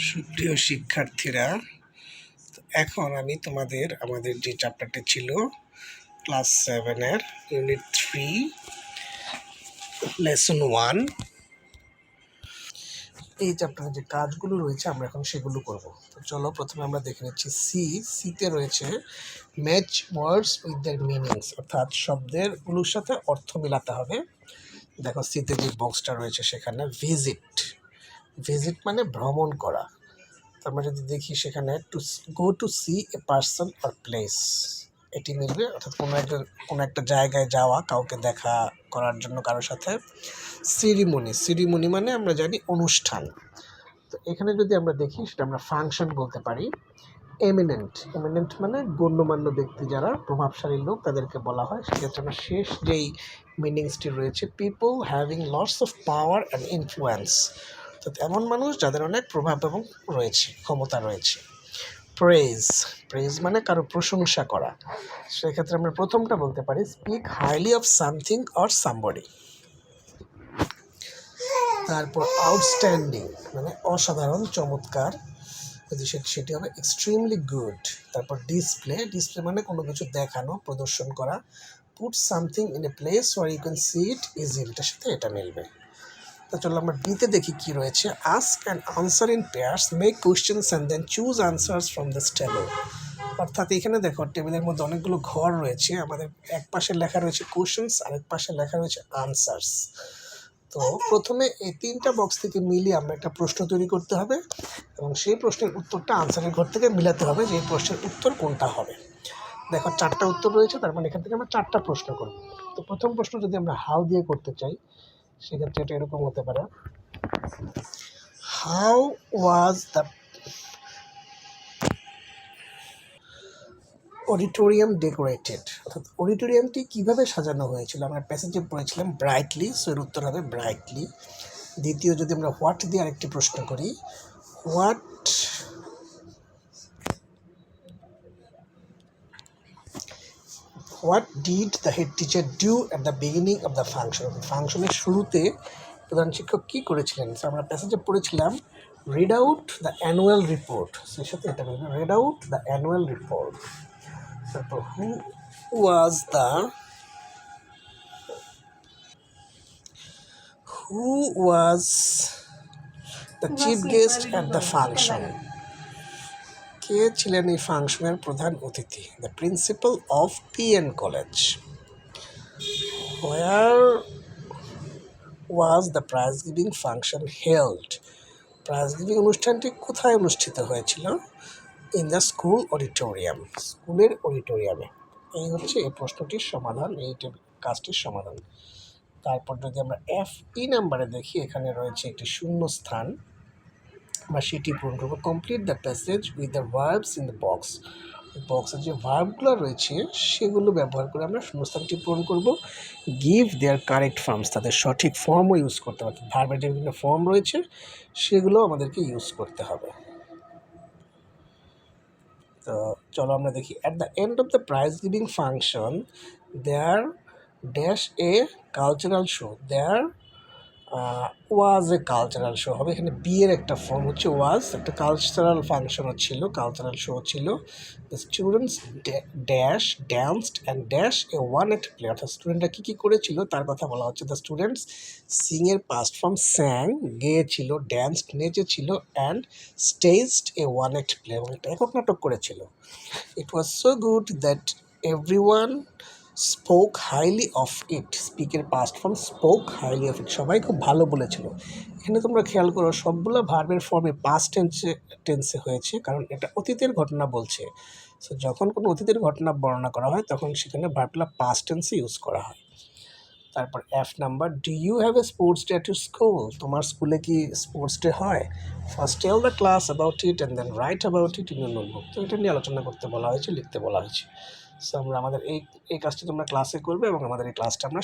সুপ্রিয় শিক্ষার্থীরা, এখন আমি তোমাদের আমাদের যে চ্যাপ্টারটি ছিল ক্লাস 7-এর ইউনিট 3 লেসন 1, এই চ্যাপ্টারে যে কাজগুলো রয়েছে আমরা এখন সেগুলো করব। তো চলো প্রথমে আমরা দেখে নিচ্ছি সিতে রয়েছে match words with their meanings, অর্থাৎ শব্দগুলোর সাথে অর্থ মিলাতে হবে। দেখো সিতে যে বক্সটা রয়েছে সেখানে ভিজিট মানে ভ্রমণ করা। আমরা যদি দেখি সেখানে go to see a person or place, এটি মিলবে, অর্থাৎ কোনো একটা জায়গায় যাওয়া, কাউকে দেখা করার জন্য কারোর সাথে। সিরিমনি মানে আমরা জানি অনুষ্ঠান। তো এখানে যদি আমরা দেখি সেটা আমরা ফাংশন বলতে পারি। এমিনেন্ট মানে গণ্যমান্য ব্যক্তি, যারা প্রভাবশালী লোক তাদেরকে বলা হয়। সেক্ষেত্রে আমরা শেষ যেই মিনিংসটি রয়েছে people having lots of power and influence, অর্থাৎ এমন মানুষ যাদের অনেক প্রভাব এবং ক্ষমতা রয়েছে। প্রেজ মানে কারো প্রশংসা করা। সেক্ষেত্রে আমরা প্রথমটা বলতে পারি speak highly of something or somebody. তারপর আউটস্ট্যান্ডিং মানে অসাধারণ, চমৎকার, যদি সেটি হবে এক্সট্রিমলি গুড। তারপর ডিসপ্লে মানে কোনো কিছু দেখানো, প্রদর্শন করা। Put something in a place where you can see it easily, এটার সাথে এটা মিলবে। তো চলো আমরা ডিতে দেখি কি রয়েছে। Ask and answer in pairs, make questions and then choose answers from this table. অর্থাৎ এখানে দেখো টেবিলের মধ্যে অনেকগুলো ঘর রয়েছে। আমাদের এক পাশে লেখা রয়েছে কোয়েশ্চেন্স, আরেক পাশে লেখা রয়েছে আনসার্স। তো প্রথমে এই তিনটা বক্স থেকে মিলিয়ে আমরা একটা প্রশ্ন তৈরি করতে হবে এবং সেই প্রশ্নের উত্তরটা আনসারের ঘর থেকে মিলাতে হবে যে এই প্রশ্নের উত্তর কোনটা হবে। দেখো 4টা উত্তর রয়েছে, তার মানে এখান থেকে আমরা 4টা প্রশ্ন করব। তো প্রথম প্রশ্ন যদি আমরা হাউ দিয়ে করতে চাই সেক্ষেত্রে এটা এরকম হতে পারে, how was the auditorium decorated, অর্থাৎ অডিটোরিয়ামটি কীভাবে সাজানো হয়েছিল। আমরা প্যাসেজে পড়েছিলাম ব্রাইটলি, সো এর উত্তর হবে ব্রাইটলি। দ্বিতীয় যদি আমরা হোয়াট দিয়ে আরেকটি প্রশ্ন করি, what did the head teacher do at the beginning of the function, ফাংশনের শুরুতে প্রধান শিক্ষক কী করেছিলেন। সো আমরা প্যাসেজে পড়েছিলাম read out the annual report, সেই সাথে এটা বলবে read out the annual report. তারপর who was the chief guest at the function, কে ছিলেন এই ফাংশনের প্রধান অতিথি। The principal of PN college. Where was the prize giving function held, prize giving অনুষ্ঠানটি কোথায় অনুষ্ঠিত হয়েছিল। ইন দ্য স্কুল অডিটোরিয়াম, স্কুলের অডিটোরিয়ামে। এই হচ্ছে এই প্রশ্নটির সমাধান, এই কাজটির সমাধান। তারপর যদি আমরা FE নাম্বারে দেখি, এখানে রয়েছে একটি শূন্য স্থান, আমরা সেটি পূরণ করবো। Complete the passage with the verbs in the box, বক্সের যে ভার্বগুলো রয়েছে সেগুলো ব্যবহার করে আমরা শূন্যস্থানটি পূরণ করব। গিভ দেয়ার কারেক্ট ফর্মস, তাদের সঠিক ফর্মও ইউজ করতে হবে। ভার্বের যে বিভিন্ন ফর্ম রয়েছে সেগুলো আমাদেরকে ইউজ করতে হবে। তো চলো আমরা দেখি, at the end of the prize giving function there dash a cultural show, there was a cultural show হবে। এখানে বি এর একটা ফর্ম হচ্ছে ওয়াজ, একটা কালচারাল ফাংশনও ছিল, কালচারাল শো ছিল। The students dash danced and dash a one act play, অর্থাৎ স্টুডেন্টরা কী কী করেছিল তার কথা বলা হচ্ছে। দ্য স্টুডেন্টস সিং এর পাস্ট ফর্ম স্যাং, গেয়েছিল, ড্যান্সড নেচেছিল, and staged a one act play, এবং একটা একক নাটক করেছিল। It was so good that everyone spoke highly of it, স্পিকের past form spoke highly of it, সবাই খুব ভালো বলেছিল। এখানে তোমরা খেয়াল করো সবগুলো ভার্বের ফর্মে পাস্ট টেন্সে হয়েছে, কারণ এটা অতীতের ঘটনা বলছে। সো যখন কোনো অতীতের ঘটনা বর্ণনা করা হয় তখন সেখানে ভার্বগুলো পাস্ট টেন্সে ইউজ করা হয়। তারপর F number, do you have a sports day at your school, তোমার স্কুলে কি স্পোর্টস ডে হয়। First tell the class about it and then write about it in your notebook, তো এটা নিয়ে আলোচনা করতে বলা হয়েছে, লিখতে বলা হয়েছে। সো আমাদের এই কাজটি তোমরা ক্লাসে করবে এবং আমাদের এই ক্লাসটা আমরা